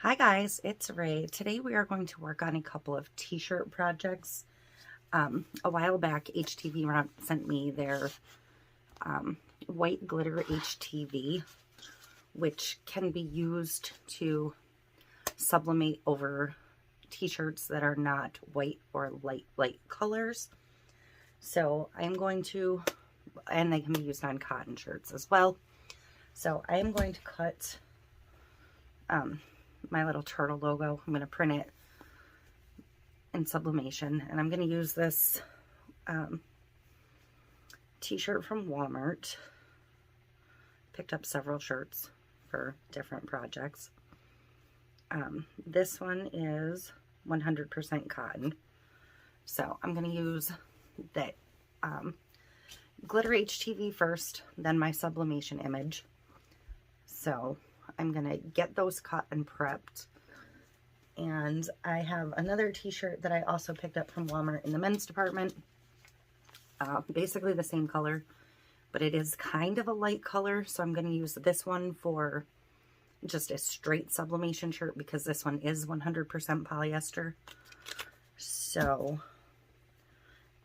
Hi guys, it's Ray. Today we are going to work on a couple of t-shirt projects. A while back, HTVRont sent me their white glitter HTV, which can be used to sublimate over t-shirts that are not white or light colors. So I'm going to, and they can be used on cotton shirts as well. So I am going to cut my little turtle logo. I'm going to print it in Sublimation, and I'm going to use this t-shirt from Walmart. Picked up several shirts for different projects. This one is 100% cotton, so I'm going to use that glitter HTV first, then my sublimation image. So I'm going to get those cut and prepped. And I have another t-shirt that I also picked up from Walmart in the men's department. Basically the same color, but it is kind of a light color. So I'm going to use this one for just a straight sublimation shirt because this one is 100% polyester. So,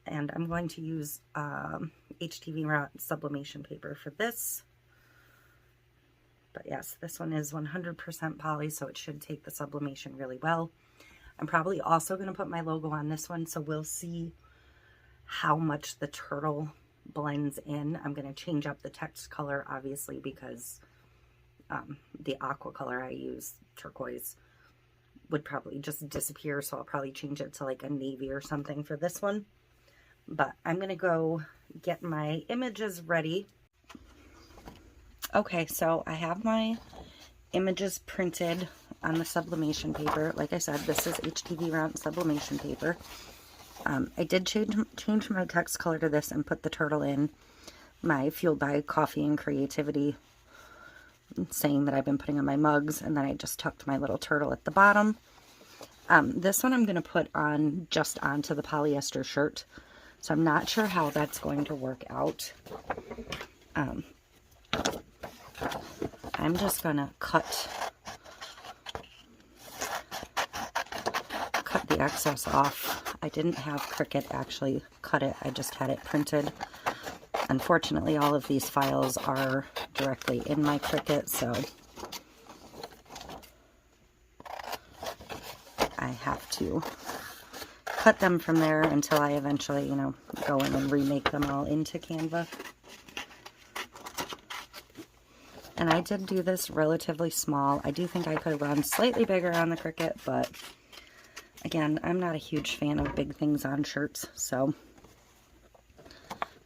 and I'm going to use HTVRont sublimation paper for this. But yes, this one is 100% poly, so it should take the sublimation really well. I'm probably also going to put my logo on this one, so we'll see how much the turtle blends in. I'm going to change up the text color, obviously, because the aqua color I use, turquoise, would probably just disappear, so I'll probably change it to like a navy or something for this one. But I'm going to go get my images ready. Okay, so I have my images printed on the sublimation paper. Like I said, this is HTVRont sublimation paper. I did change my text color to this and put the turtle in my Fueled by Coffee and Creativity saying that I've been putting on my mugs, and then I just tucked my little turtle at the bottom. This one I'm going to put on just onto the polyester shirt, so I'm not sure how that's going to work out. I'm just gonna cut the excess off. I didn't have Cricut actually cut it, I just had it printed. Unfortunately, all of these files are directly in my Cricut, so I have to cut them from there until I eventually, go in and remake them all into Canva. And I did do this relatively small. I do think I could have gone slightly bigger on the Cricut, but again, I'm not a huge fan of big things on shirts, so.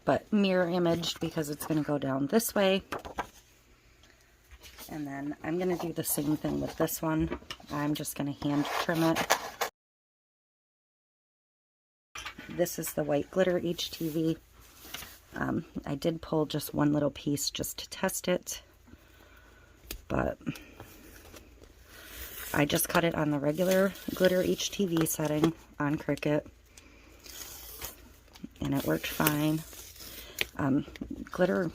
But mirror imaged because it's going to go down this way. And then I'm going to do the same thing with this one. I'm just going to hand trim it. This is the white glitter HTV. I did pull just one little piece just to test it. But I just cut it on the regular glitter HTV setting on Cricut, and it worked fine. Glitter,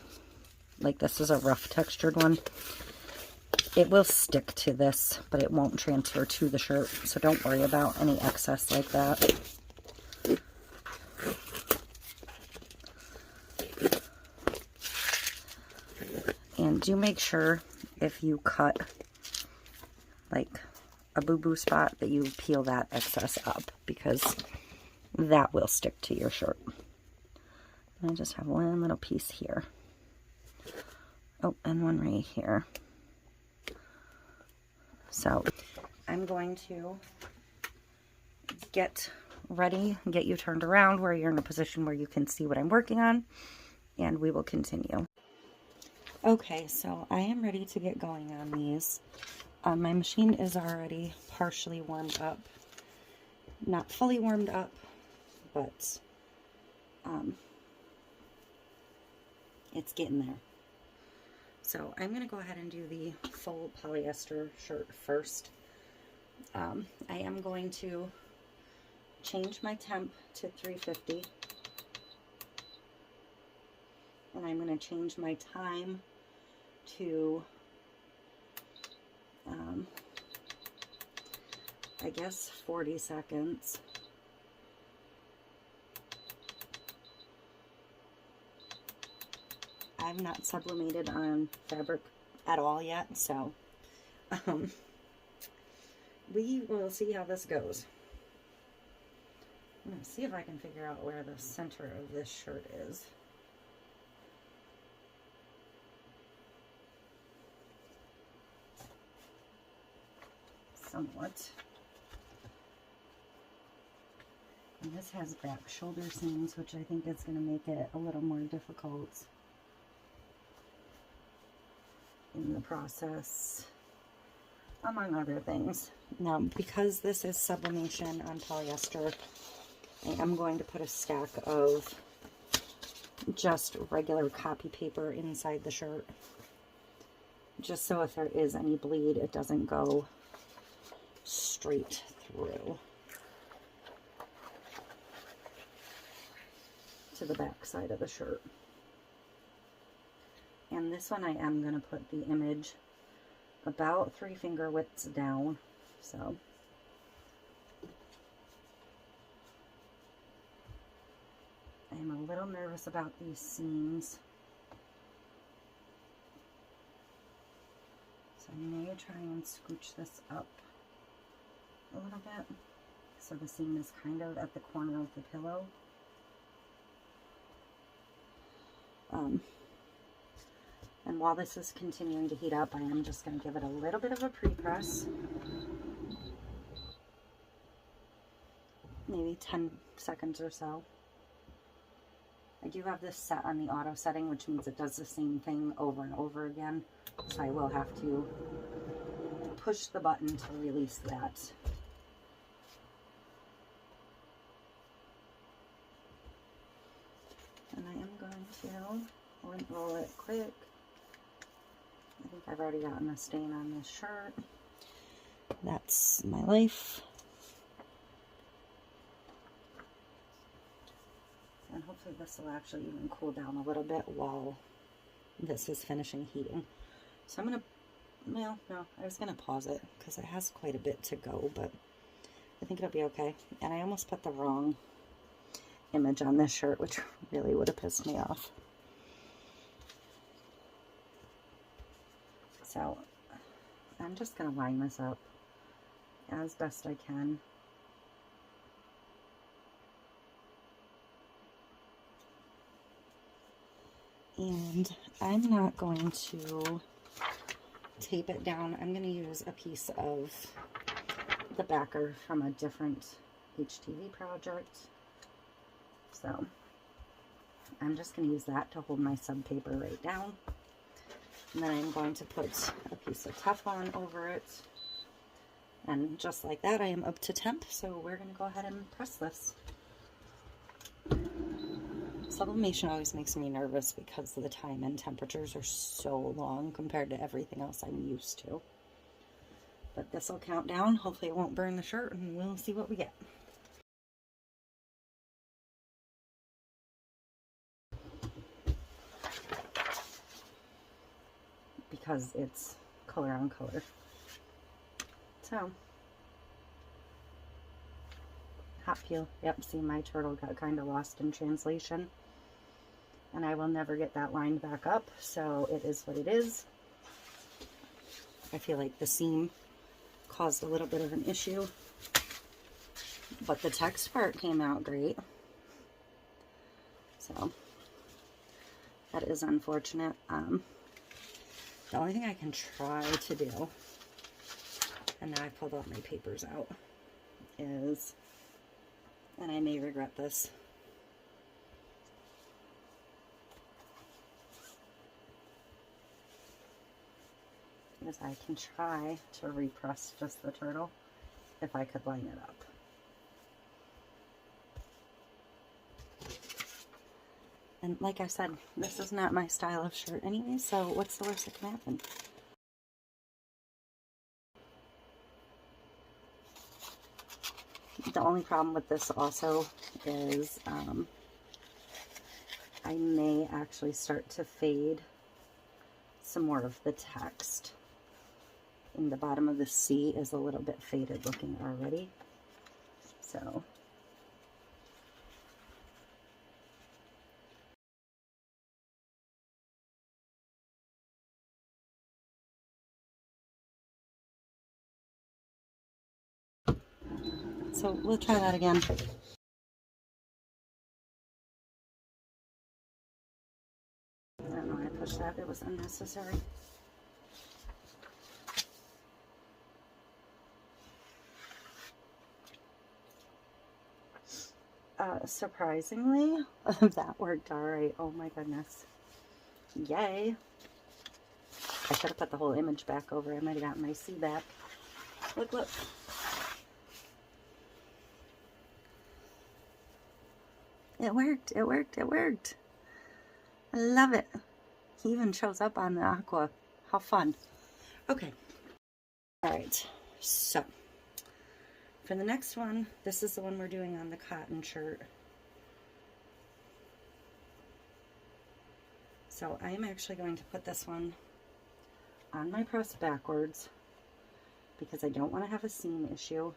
like this is a rough textured one. It will stick to this, but it won't transfer to the shirt, so don't worry about any excess like that. And do make sure if you cut like a boo-boo spot that you peel that excess up, because that will stick to your shirt. And I just have one little piece here. Oh, and one right here. So I'm going to get ready, get you turned around where you're in a position where you can see what I'm working on, and we will continue. Okay, so I am ready to get going on these. My machine is already partially warmed up. Not fully warmed up, but it's getting there. So I'm going to go ahead and do the full polyester shirt first. I am going to change my temp to 350. And I'm going to change my time to I guess 40 seconds. I've not sublimated on fabric at all yet, so we will see how this goes. I'm going to see if I can figure out where the center of this shirt is. Somewhat. And this has back shoulder seams, which I think is going to make it a little more difficult in the process, among other things. Now, because this is sublimation on polyester, I am going to put a stack of just regular copy paper inside the shirt, just so if there is any bleed, it doesn't go straight through to the back side of the shirt. And this one I am going to put the image about 3 finger widths down, so I'm a little nervous about these seams, so I may try and scooch this up a little bit so the seam is kind of at the corner of the pillow. And while this is continuing to heat up, I am just going to give it a little bit of a pre-press. Maybe 10 seconds or so. I do have this set on the auto setting, which means it does the same thing over and over again. So I will have to push the button to release that. And I am going to roll it quick. I think I've already gotten a stain on this shirt. That's my life. And hopefully this will actually even cool down a little bit while this is finishing heating. So I'm going to, well, no, I was going to pause it because it has quite a bit to go, but I think it'll be okay. And I almost put the wrong image on this shirt, which really would have pissed me off. So I'm just going to line this up as best I can. And I'm not going to tape it down. I'm going to use a piece of the backer from a different HTV project. So I'm just going to use that to hold my sub paper right down. And then I'm going to put a piece of Teflon over it. And just like that, I am up to temp. So we're going to go ahead and press this. Sublimation always makes me nervous because the time and temperatures are so long compared to everything else I'm used to. But this will count down. Hopefully it won't burn the shirt, and we'll see what we get. Because it's color on color. So, hot peel. Yep, see, my turtle got kind of lost in translation. And I will never get that lined back up, so it is what it is. I feel like the seam caused a little bit of an issue, but the text part came out great. So, that is unfortunate. The only thing I can try to do, and now I've pulled all my papers out, is, and I may regret this, is I can try to repress just the turtle if I could line it up. And like I said, this is not my style of shirt anyway, so what's the worst that can happen? The only problem with this also is I may actually start to fade some more of the text And the bottom of the C is a little bit faded looking already. So we'll try that again. I don't know why I pushed that. It was unnecessary. Surprisingly, that worked all right. Oh my goodness. Yay. I should have put the whole image back over. I might have gotten my C back. Look, look. It worked. It worked. It worked. I love it. He even shows up on the aqua. How fun. Okay. All right. So, for the next one, this is the one we're doing on the cotton shirt. So I am actually going to put this one on my press backwards because I don't want to have a seam issue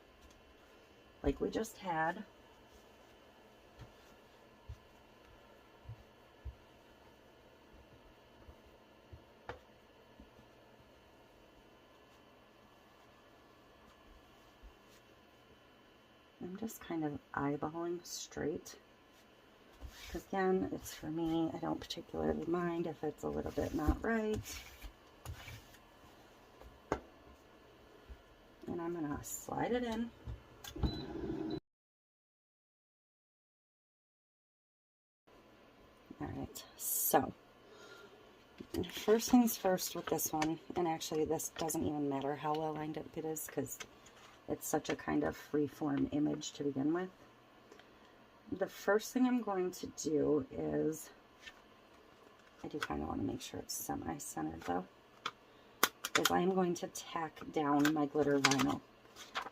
like we just had. I'm just kind of eyeballing straight. Because again, it's for me. I don't particularly mind if it's a little bit not right. And I'm going to slide it in. Alright, so first things first with this one, and actually this doesn't even matter how well lined up it is because it's such a kind of free-form image to begin with. The first thing I'm going to do is, I do kind of want to make sure it's semi-centered though, is I'm going to tack down my glitter vinyl.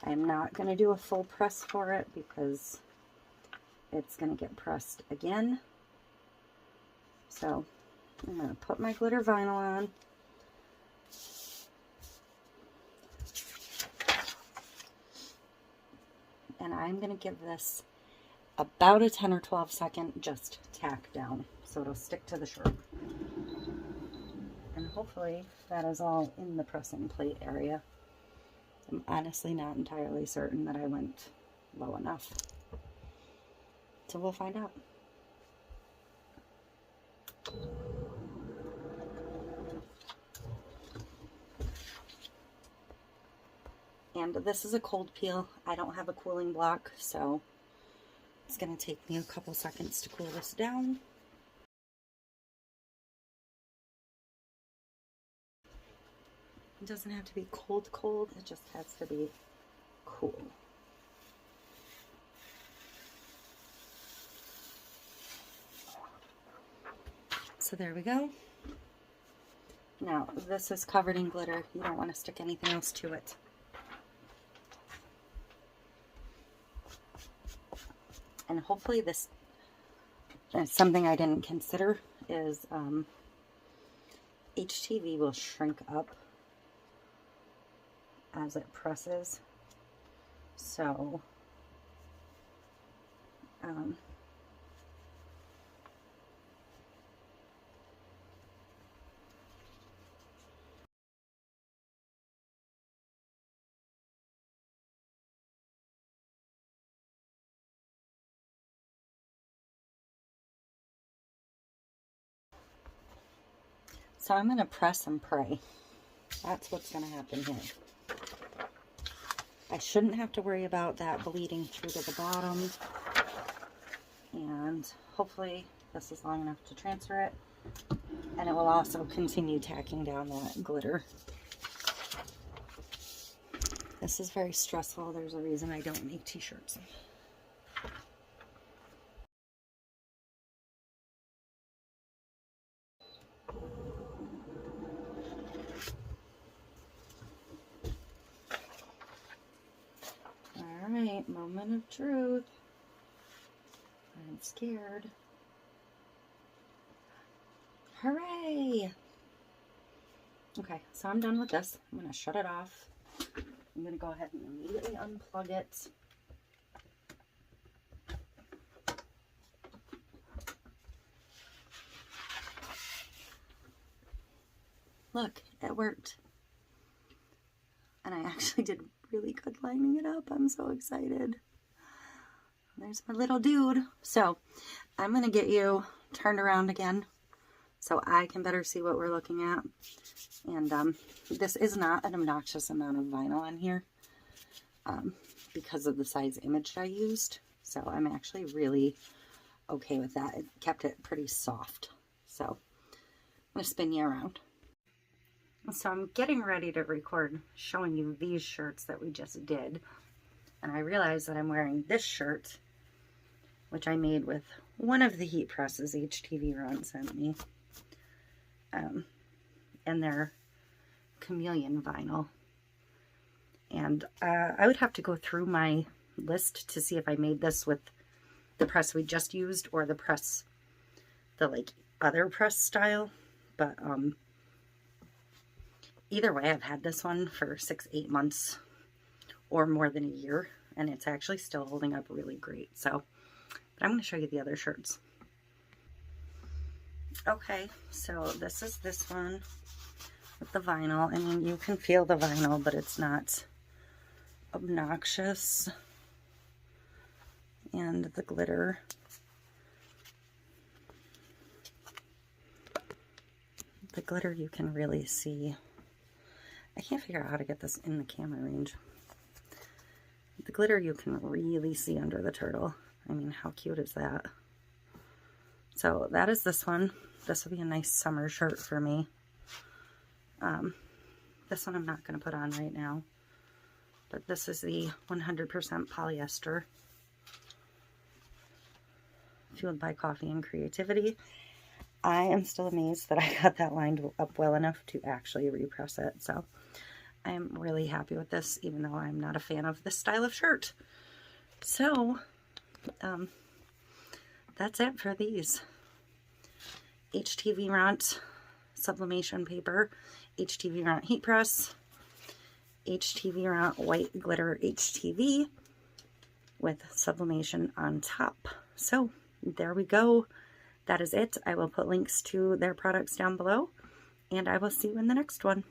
I'm not going to do a full press for it because it's going to get pressed again. So I'm going to put my glitter vinyl on. And I'm going to give this about a 10 or 12 second just tack down so it'll stick to the shirt. And hopefully that is all in the pressing plate area. I'm honestly not entirely certain that I went low enough. So we'll find out. And this is a cold peel. I don't have a cooling block, so it's going to take me a couple seconds to cool this down. It doesn't have to be cold, cold. It just has to be cool. So there we go. Now, this is covered in glitter. You don't want to stick anything else to it. And hopefully this, something I didn't consider is HTV will shrink up as it presses. So, so I'm going to press and pray. That's what's going to happen here. I shouldn't have to worry about that bleeding through to the bottom. And hopefully this is long enough to transfer it. And it will also continue tacking down that glitter. This is very stressful. There's a reason I don't make t-shirts. Alright, moment of truth. I'm scared. Hooray! Okay, so I'm done with this. I'm going to shut it off. I'm going to go ahead and immediately unplug it. Look, it worked. And I actually did really good lining it up. I'm so excited. There's my little dude. So I'm going to get you turned around again so I can better see what we're looking at. And this is not an obnoxious amount of vinyl on here because of the size image I used. So I'm actually really okay with that. It kept it pretty soft. So I'm going to spin you around. So I'm getting ready to record showing you these shirts that we just did. And I realized that I'm wearing this shirt, which I made with one of the heat presses HTVRont sent me. And they're chameleon vinyl. And I would have to go through my list to see if I made this with the press we just used or the press, the like other press style. But either way, I've had this one for 6-8 months or more than a year, and it's actually still holding up really great. So, but I'm going to show you the other shirts. Okay, so this is this one with the vinyl. I mean, you can feel the vinyl, but it's not obnoxious. And the glitter. The glitter you can really see. I can't figure out how to get this in the camera range. The glitter you can really see under the turtle. I mean, how cute is that? So that is this one. This will be a nice summer shirt for me. This one I'm not going to put on right now. But this is the 100% polyester. Fueled by coffee and creativity. I am still amazed that I got that lined up well enough to actually repress it. So I am really happy with this, even though I'm not a fan of this style of shirt. So that's it for these. HTVRont sublimation paper, HTVRont heat press, HTVRont white glitter HTV with sublimation on top. So there we go. That is it. I will put links to their products down below, and I will see you in the next one.